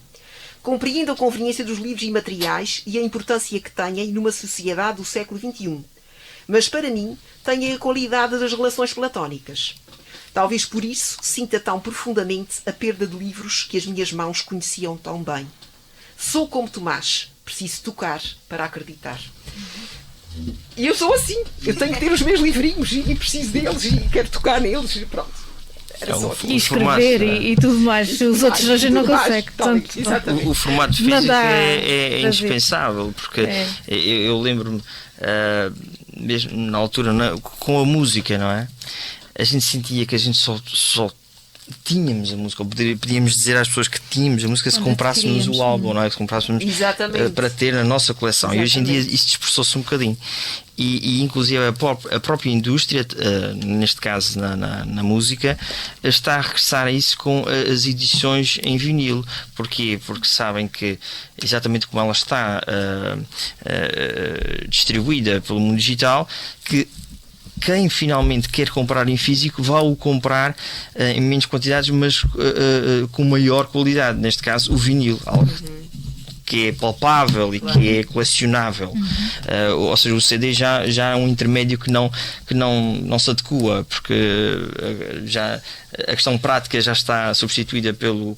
Compreendo a conveniência dos livros imateriais e a importância que têm numa sociedade do século XXI. Mas, para mim, têm a qualidade das relações platónicas. Talvez por isso sinta tão profundamente a perda de livros que as minhas mãos conheciam tão bem. Sou como Tomás, preciso tocar para acreditar. E eu sou assim. Eu tenho que ter os meus livrinhos e preciso deles e quero tocar neles. Pronto. E escrever e tudo mais. Os outros hoje não conseguem. O formato físico é indispensável, porque eu lembro-me, mesmo na altura, com a música, não é? A gente sentia que a gente só tínhamos a música, ou podíamos dizer às pessoas que tínhamos a música se comprássemos o álbum, não é? Se comprássemos para ter na nossa coleção. Exatamente. E hoje em dia isso dispersou-se um bocadinho. E inclusive a própria indústria, neste caso na música, está a regressar a isso com as edições em vinil. Porquê? Porque sabem que, exatamente como ela está distribuída pelo mundo digital, que quem finalmente quer comprar em físico vai-o comprar em menos quantidades, mas com maior qualidade. Neste caso, o vinil, algo que é palpável e que é colecionável. Ou seja, o CD já é um intermédio que não se adequa, porque já a questão prática já está substituída pelo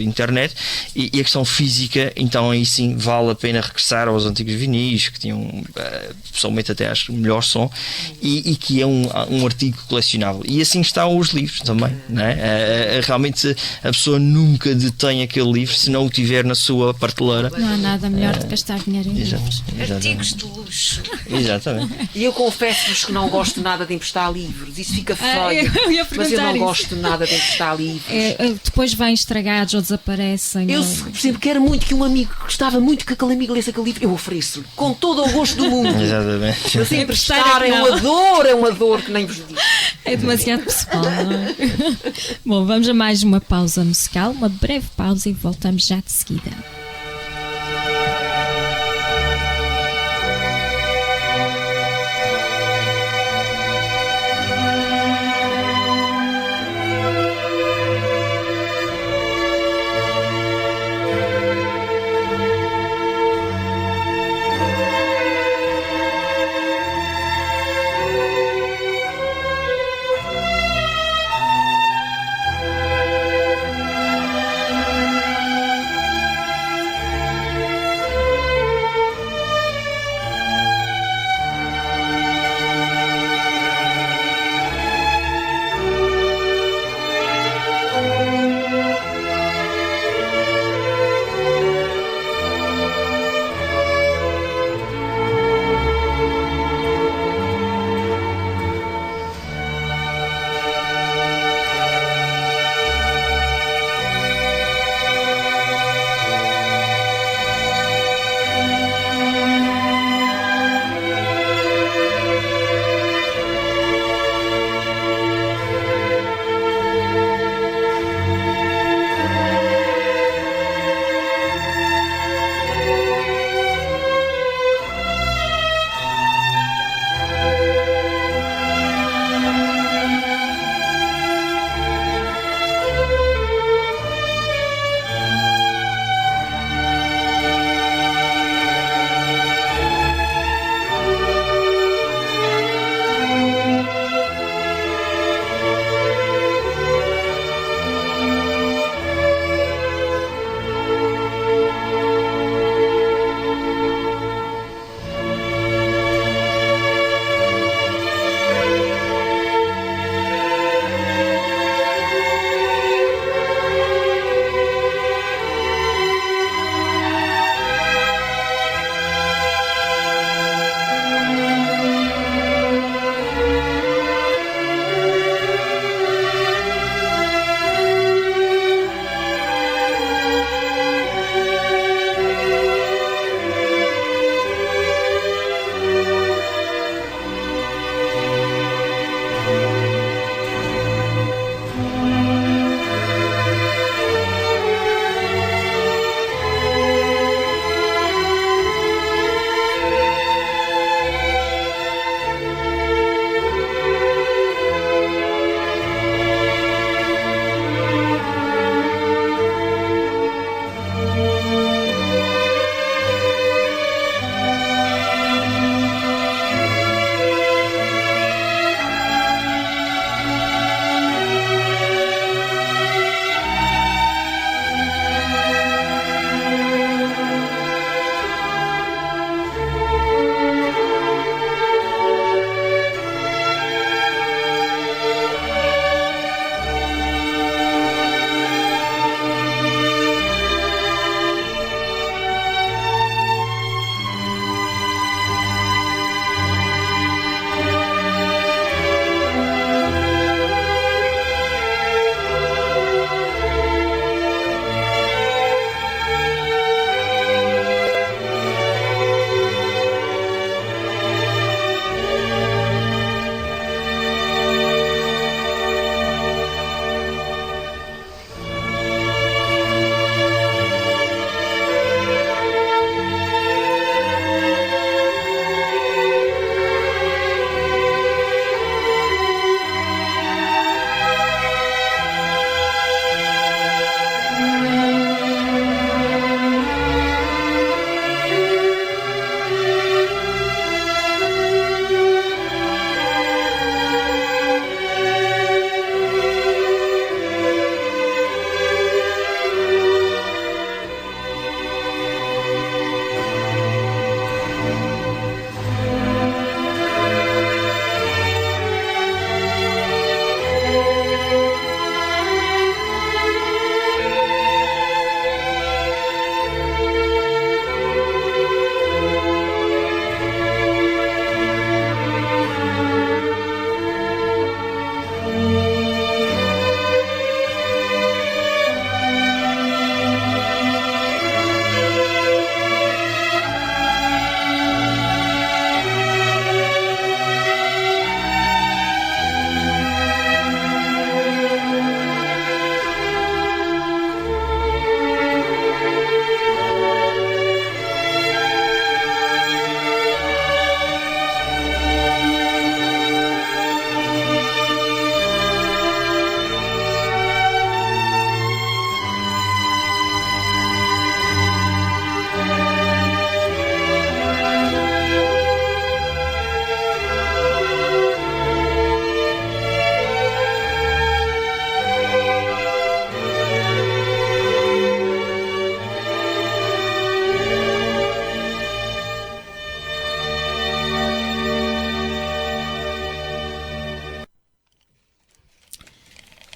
internet, e a questão física, então aí sim vale a pena regressar aos antigos vinis, que tinham pessoalmente até acho melhor som, e que é um artigo colecionável. E assim estão os livros também, não é? Realmente a pessoa nunca detém aquele livro se não o tiver na sua prateleira. Não há nada melhor do que gastar dinheiro em livros. Artigos de luxo. Exatamente. E eu confesso-vos que não gosto nada de emprestar livros. Isso fica feio. Mas eu não gosto nada de emprestar livros. Depois vêm estragados ou desaparecem. Eu, por exemplo, quero muito que um amigo que gostava muito que aquele amigo lesse aquele livro, eu ofereço-lhe com todo o gosto do mundo. Exatamente. Mas emprestar é uma dor que nem vos digo. É demasiado pessoal, não é? Bom, vamos a mais uma pausa musical, uma breve pausa, e voltamos já de seguida.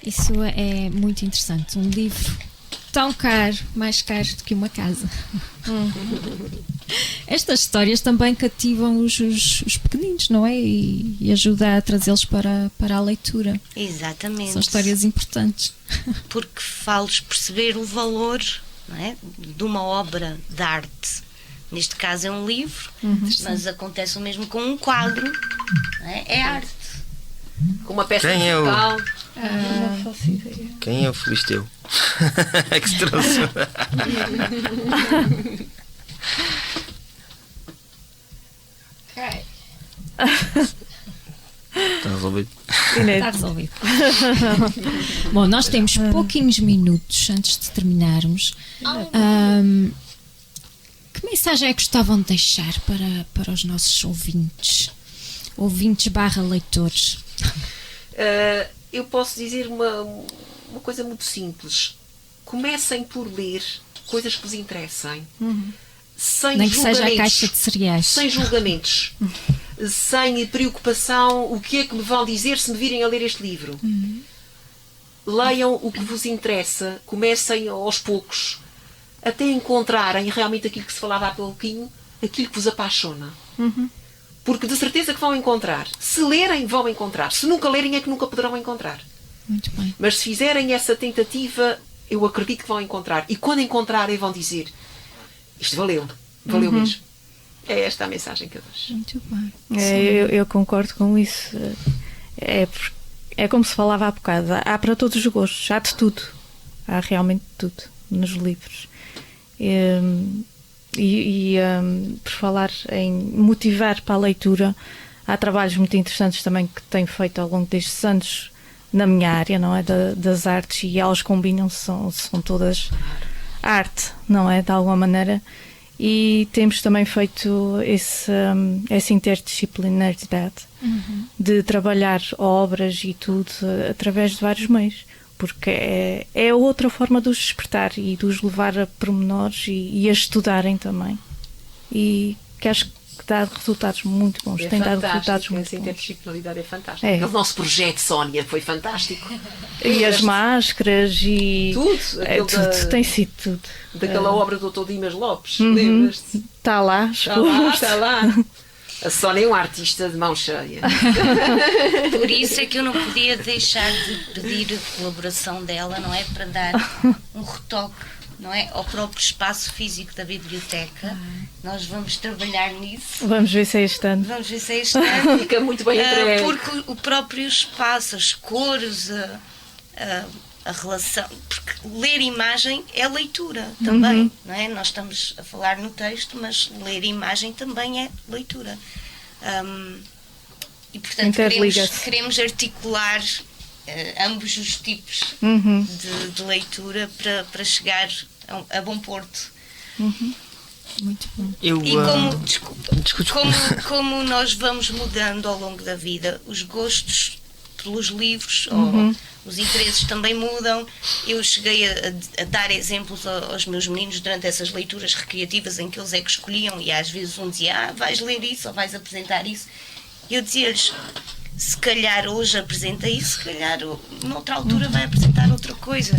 Isso é muito interessante. Um livro tão caro, mais caro do que uma casa. Estas histórias também cativam os pequeninos, não é? E ajuda a trazê-los para a leitura. Exatamente. São histórias importantes. Porque faz-los perceber o valor, não é, de uma obra de arte. Neste caso é um livro, mas acontece o mesmo com um quadro, não é? É arte. Com uma peça Quem é o- musical. Não faço ideia. Quem é o Filisteu? Que se trouxe. Está resolvido. Está resolvido. Bom, nós temos pouquinhos minutos antes de terminarmos. Que mensagem é que gostavam de deixar para os nossos ouvintes? Ouvintes/leitores. Eu posso dizer uma coisa muito simples. Comecem por ler coisas que vos interessem. Sem Nem que julgamentos. seja a caixa de cereais. Sem julgamentos. Sem preocupação, o que é que me vão dizer se me virem a ler este livro. Leiam o que vos interessa, comecem aos poucos, até encontrarem realmente aquilo que se falava há pouquinho, aquilo que vos apaixona. Porque de certeza que vão encontrar. Se lerem, vão encontrar. Se nunca lerem, é que nunca poderão encontrar. Muito bem. Mas se fizerem essa tentativa, eu acredito que vão encontrar. E quando encontrarem, vão dizer: isto valeu mesmo. É esta a mensagem que eu deixo. Muito bem. Eu concordo com isso. É como se falava há bocado. Há para todos os gostos. Há de tudo. Há realmente de tudo nos livros. Por falar em motivar para a leitura, há trabalhos muito interessantes também que tenho feito ao longo destes anos na minha área, não é? Das artes, e elas combinam-se, são todas arte, não é? De alguma maneira. E temos também feito essa interdisciplinaridade de trabalhar obras e tudo através de vários meios, porque é outra forma de os despertar e de os levar a pormenores e a estudarem também. E que acho que dá resultados muito bons. É Tem dado fantástico, resultados muito essa bons. interdisciplinaridade é fantástica. É. O nosso projeto, Sónia, foi fantástico. E as máscaras e Tudo. tudo, tem sido tudo. Daquela obra do Dr. Dimas Lopes, lembras-te? Está lá, Está lá. A Sónia é uma artista de mão cheia. Por isso é que eu não podia deixar de pedir a colaboração dela, não é? Para dar um retoque, não é? Ao próprio espaço físico da biblioteca. Nós vamos trabalhar nisso. Vamos ver se é este ano. Vamos ver se é este ano. Fica muito bem entregue. Porque o próprio espaço, as cores, a relação. Porque ler imagem é leitura também, não é? Nós estamos a falar no texto, mas ler imagem também é leitura. E portanto queremos articular ambos os tipos de leitura para chegar a bom porto. Muito bom. E como nós vamos mudando ao longo da vida, os gostos pelos livros ou os interesses também mudam. Eu cheguei a dar exemplos aos meus meninos durante essas leituras recreativas em que eles é que escolhiam, e às vezes um dizia: vais ler isso ou vais apresentar isso. E eu dizia-lhes: se calhar hoje apresenta isso, se calhar noutra altura vai apresentar outra coisa.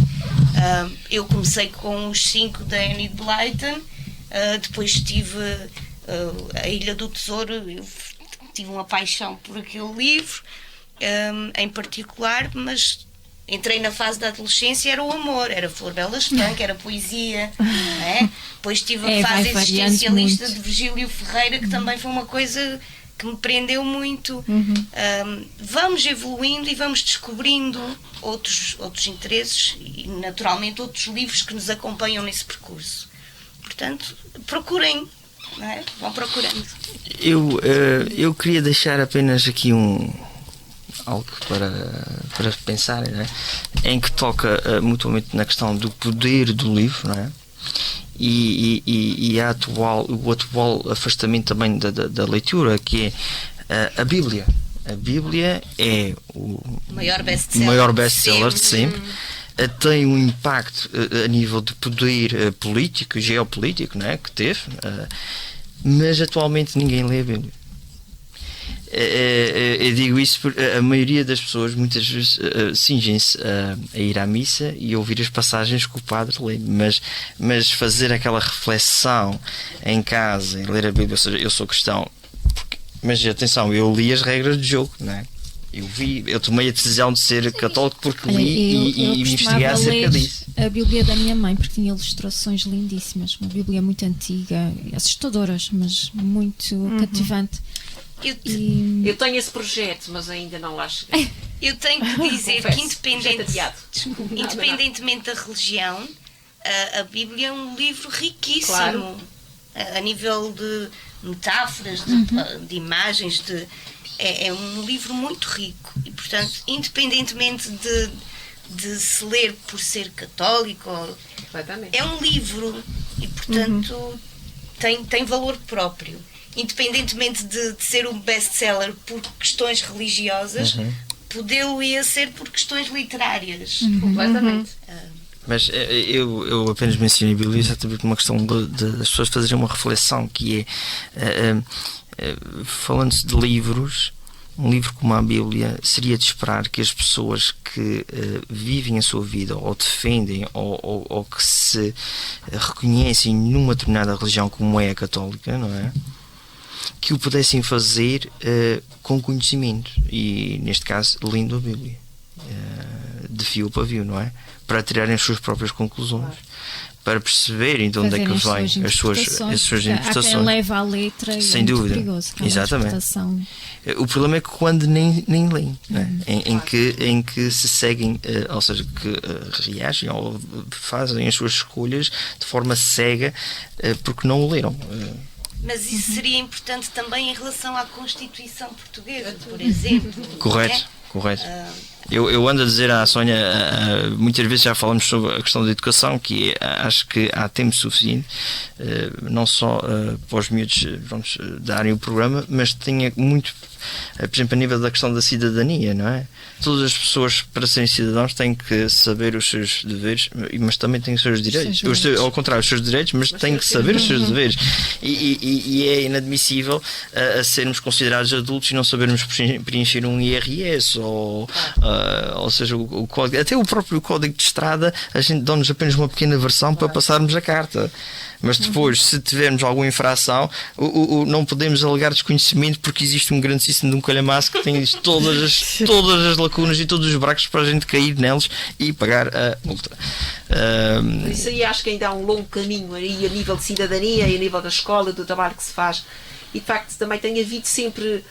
Eu comecei com os 5 da Enid Blyton, depois tive a Ilha do Tesouro. Eu tive uma paixão por aquele livro em particular, mas entrei na fase da adolescência, era o amor, era Flor Bela Estanque, era poesia, não é? Depois tive a fase existencialista de Virgílio Ferreira, que também foi uma coisa que me prendeu muito. Vamos evoluindo e vamos descobrindo outros interesses e naturalmente outros livros que nos acompanham nesse percurso. Portanto, procurem, não é? Vão procurando. Eu queria deixar apenas aqui algo para pensar, não é? Em que toca mutuamente na questão do poder do livro, não é? E o atual afastamento também da leitura, que é a Bíblia. A Bíblia é o maior best-seller de sempre. Tem um impacto a nível de poder político, geopolítico, não é? Que teve, mas atualmente ninguém lê a Bíblia. Eu digo isso porque a maioria das pessoas muitas vezes cingem-se a ir à missa e ouvir as passagens que o padre lê, mas fazer aquela reflexão em casa, em ler a Bíblia, ou seja, eu sou cristão, mas atenção, eu li as regras do jogo, não é? Eu tomei a decisão de ser católico porque li e investiguei acerca disso. A Bíblia da minha mãe, porque tinha ilustrações lindíssimas, uma Bíblia muito antiga, assustadoras, mas muito cativante. Eu tenho esse projeto, mas ainda não lá cheguei. Eu tenho que dizer que independentemente da religião, a Bíblia é um livro riquíssimo. Claro. A nível de metáforas, de imagens, é um livro muito rico. E, portanto, independentemente de se ler por ser católico, é um livro e, portanto, tem valor próprio. Independentemente de ser um best-seller por questões religiosas, poderia ser por questões literárias. Completamente. Mas eu apenas mencionei a Bíblia exatamente por uma questão das pessoas fazerem uma reflexão, que é falando-se de livros, um livro como a Bíblia, seria de esperar que as pessoas que vivem a sua vida ou defendem ou que se reconhecem numa determinada religião como é a católica, não é? Que o pudessem fazer com conhecimento e, neste caso, lendo a Bíblia de fio para fio, não é? Para tirarem as suas próprias conclusões, para perceberem de onde é que vêm as suas interpretações. Há quem leva a letra e sem é muito dúvida. perigoso. Exatamente. O problema é que quando nem leem, né? em que se seguem, ou seja, que reagem ou fazem as suas escolhas de forma cega porque não o leram. Mas isso seria importante também em relação à Constituição Portuguesa, por exemplo. Correto. Eu ando a dizer à Sónia, muitas vezes já falamos sobre a questão da educação, que acho que há tempo suficiente, não só para os miúdos darem o programa, mas tinha muito, por exemplo, a nível da questão da cidadania, não é? Todas as pessoas, para serem cidadãos, têm que saber os seus deveres, mas também têm os seus direitos. Ao contrário, os seus direitos, mas têm que saber os seus deveres. E é inadmissível a sermos considerados adultos e não sabermos preencher um IRS ou seja, o código, até o próprio código de estrada, a gente dá-nos apenas uma pequena versão para passarmos a carta. Mas depois, se tivermos alguma infração, não podemos alegar desconhecimento, porque existe um grande sistema de um calhamaço que tem todas as lacunas e todos os buracos para a gente cair neles e pagar a multa. Isso aí acho que ainda há um longo caminho aí a nível de cidadania e a nível da escola, do trabalho que se faz. E de facto também tem havido sempre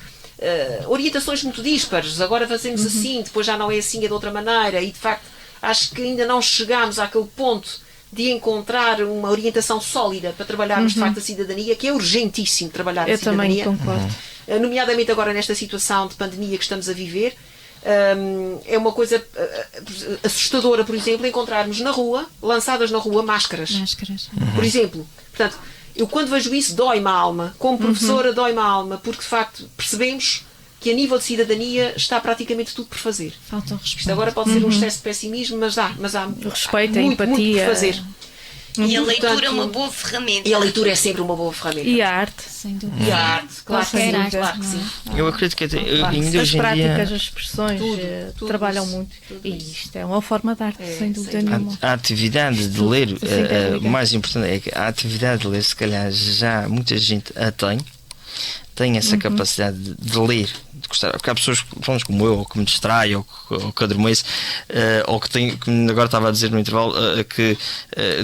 orientações muito díspares. Agora fazemos assim, depois já não é assim, é de outra maneira. E de facto acho que ainda não chegámos àquele ponto de encontrar uma orientação sólida para trabalharmos de facto a cidadania, que é urgentíssimo trabalhar a cidadania. Eu também concordo. Nomeadamente agora nesta situação de pandemia que estamos a viver. É uma coisa assustadora, por exemplo, encontrarmos na rua, lançadas na rua, máscaras. Por exemplo. Portanto, eu quando vejo isso dói-me a alma. Como professora dói-me a alma, porque de facto percebemos que a nível de cidadania está praticamente tudo por fazer. Falta o respeito. Isto agora pode ser um excesso de pessimismo, mas há respeito, muito, a empatia. muito por fazer. E a leitura é uma boa ferramenta. E a leitura é sempre uma boa ferramenta. E a arte. Sem dúvida. E a arte, claro que sim. Eu acredito que ainda as hoje em práticas, dia as expressões tudo trabalham isso, muito. tudo E isso. isto é uma forma de arte, sem dúvida nenhuma. a atividade de ler, interliga. o mais importante é que a atividade de ler, se calhar já muita gente a tem essa capacidade de ler, de gostar, porque há pessoas como eu, ou que me distraem, ou que adormeço, ou que tem, como agora estava a dizer no intervalo, que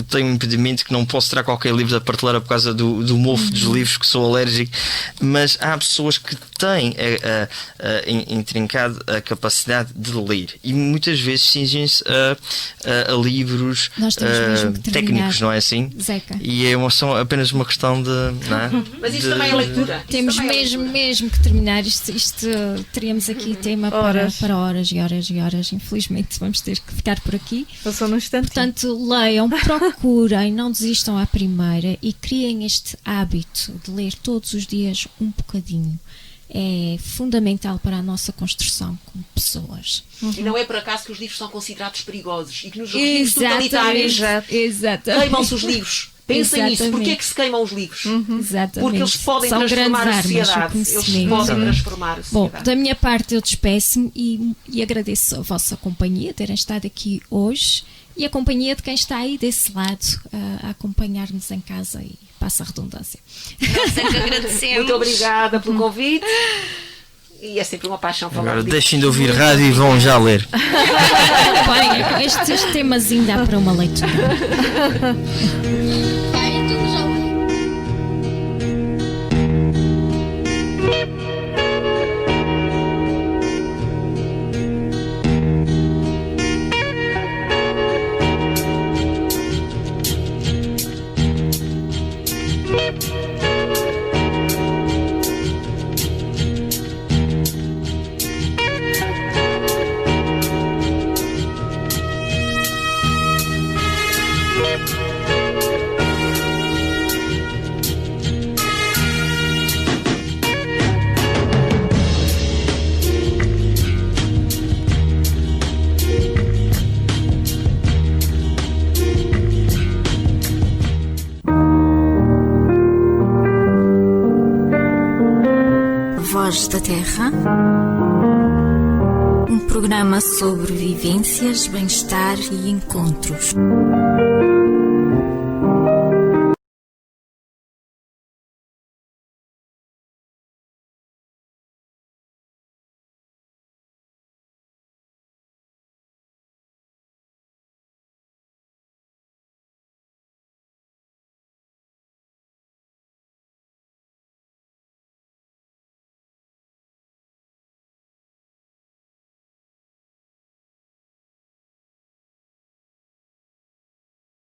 tenho um impedimento que não posso tirar qualquer livro da prateleira por causa do mofo dos livros, que sou alérgico. Mas há pessoas que têm intrincado a capacidade de ler e muitas vezes cingem-se a livros técnicos, não é assim? Zeca. E é apenas uma questão de. Não é? Mas isso também é leitura. Temos mesmo que terminar isto. Teríamos aqui tema para horas e horas e horas. Infelizmente vamos ter que ficar por aqui. Passou num instante. Portanto, leiam, procurem, não desistam à primeira e criem este hábito de ler todos os dias um bocadinho. É fundamental para a nossa construção como pessoas. E não é por acaso que os livros são considerados perigosos e que nos regimes totalitários Exatamente. queimam-se os livros. Pensem nisso. Exatamente. Porquê é que se queimam os livros? Exatamente. Porque eles podem São transformar grandes a armas, o sociedade. Eles conhecimento. podem transformar a Bom, sociedade. da minha parte eu despeço-me e agradeço a vossa companhia, terem estado aqui hoje, e a companhia de quem está aí desse lado a acompanhar-nos em casa, e passa a redundância. Nós é que agradecemos. Muito obrigada pelo convite. E é sempre uma paixão falar Agora disto. deixem de ouvir rádio e vão já ler. Bem, estes temas ainda há para uma leitura. Voz da Terra, um programa sobre vivências, bem-estar e encontros.